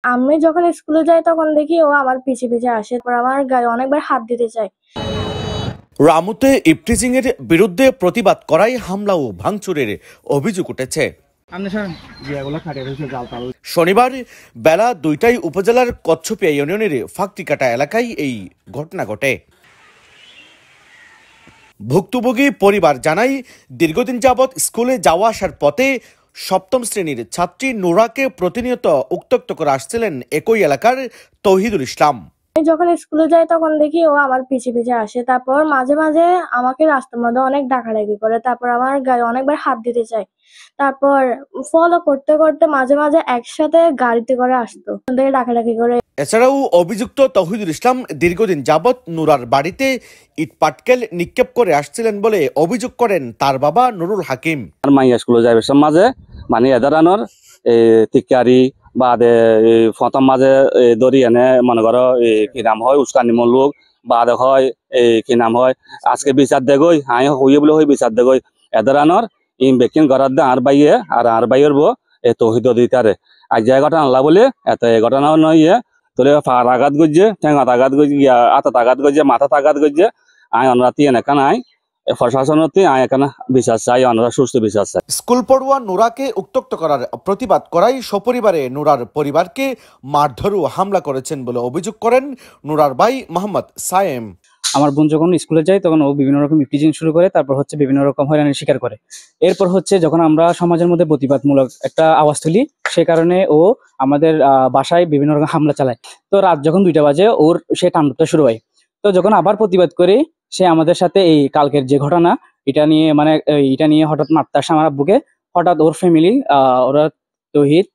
আমি যখন স্কুলে যাই তখন দেখি ও আমার পিছে পিছে আসে, পর আমার গায়ে অনেকবার হাত দিতে চায়। রামুতে ইভটিজিং এর বিরুদ্ধে প্রতিবাদ করায় হামলা ও ভাঙচুরের অভিযোগ উঠেছে। শনিবার বেলা 2টায় উপজেলার কচ্ছপিয়া ইউনিয়নের ফাঁকটিকাটা এলাকায় এই ঘটনা ঘটে। ভুক্তভোগী পরিবার জানায়, দীর্ঘদিন যাবৎ স্কুলে যাওয়া আসার পথে সপ্তম শ্রেণীর ছাত্রী নুরাকে প্রতিনিয়ত উত্ত্যক্ত করে আসছিলেন একই এলাকার তৌহিদুল ইসলাম। আমি যখন স্কুলে যাই তখন দেখি ও আমার পিছে পিছে আসে, তারপর মাঝে মাঝে আমাকে রাস্তার মধ্যে অনেক ডাকাডাকি করে, তারপর আমার গায়ে অনেকবার হাত দিতে চায়। তারপর ফলো করতে করতে মাঝে মাঝে একসাথে গাড়িতে করে আসতো, ডাকাডাকি করে। এছাড়াও অভিযুক্ত তৌহিদুল ইসলাম দীর্ঘদিন যাবৎ নুরার বাড়িতে ইট পাটকেল নিক্ষেপ করে আসছিলেন বলে অভিযোগ করেন তার বাবা নুরুল হাকিম। মাইয়া স্কুলে যাবে মাঝে মানে এদারানোর টিকারি বা প্রথম মাঝে দড়ি এনে মনে করো কি নাম হয় উস্কানি লোক বা হয় কি নাম হয় আজকে বিচার দেগই হাই হইয়ে বলে হই বিচার দেগই এদারানোর ইম বেকিন ঘরার দে আর বাইয়ে আর বাইয়ের বো এ তহিদ দিতারে আজ যে ঘটনা আল্লাহ বলে এত এই ঘটনা নইয়ে তোলে ফার আঘাত গজে ঠেঙাত আঘাত গজে আতাত আঘাত গজে মাথাত আঘাত গজে আয় অনরাতি এনেকা নাই প্রশাসনতে আয় এখানে বিশ্বাস চাই, আমরা সুস্থ বিশ্বাস চাই। স্কুল পড়ুয়া নুরাকে উত্ত্যক্ত করার প্রতিবাদ করাই সপরিবারে নুরার পরিবারকে মারধর ও হামলা করেছেন বলে অভিযোগ করেন নুরার ভাই মোহাম্মদ সায়েম। আমার বোন যখন স্কুলে যায় তখন ও বিভিন্ন রকম ইভটিজিং শুরু করে, তারপর হচ্ছে বিভিন্ন রকম হয়রানির শিকার করে। এরপর হচ্ছে যখন আমরা সমাজের মধ্যে প্রতিবাদমূলক একটা আওয়াজ তুলি, সে কারণে ও আমাদের বাসায় বিভিন্ন রকম হামলা চালায়। তো রাত যখন 2টা বাজে ওর সে তাণ্ডবটা শুরু হয়। তো যখন আবার প্রতিবাদ করে সে আমাদের সাথে এই কালকের যে ঘটনা এটা নিয়ে হঠাৎ মারতে আসে আমার আব্বুকে। হঠাৎ ওর ফ্যামিলি ওরা তৌহিদ,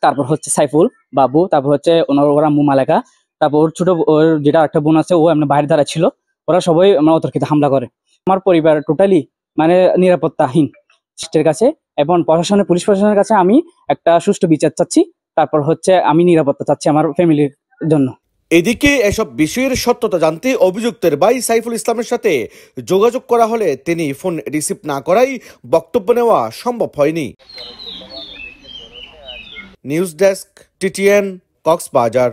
তারপর হচ্ছে সাইফুল বাবু, তারপর হচ্ছে ওর আম্মু মালেকা, তারপর ওর ছোট ওর যেটা একটা বোন আছে ও এমনি বাইরে দাঁড়া ছিল। ওরা সবাই অতর্কিত হামলা করে। আমার পরিবার টোটালি মানে নিরাপত্তাহীন কাছে এবং পুলিশ প্রশাসনের কাছে আমি একটা সুষ্ঠু বিচার চাচ্ছি। তারপর হচ্ছে আমি নিরাপত্তা চাচ্ছি আমার ফ্যামিলির জন্য। এদিকে এসব বিষয়ের সত্যতা জানতে অভিযুক্তের ভাই সাইফুল ইসলামের সাথে যোগাযোগ করা হলে তিনি ফোন রিসিভ না করায় বক্তব্য নেওয়া সম্ভব হয়নি। News desk, TTN, Cox's Bazar.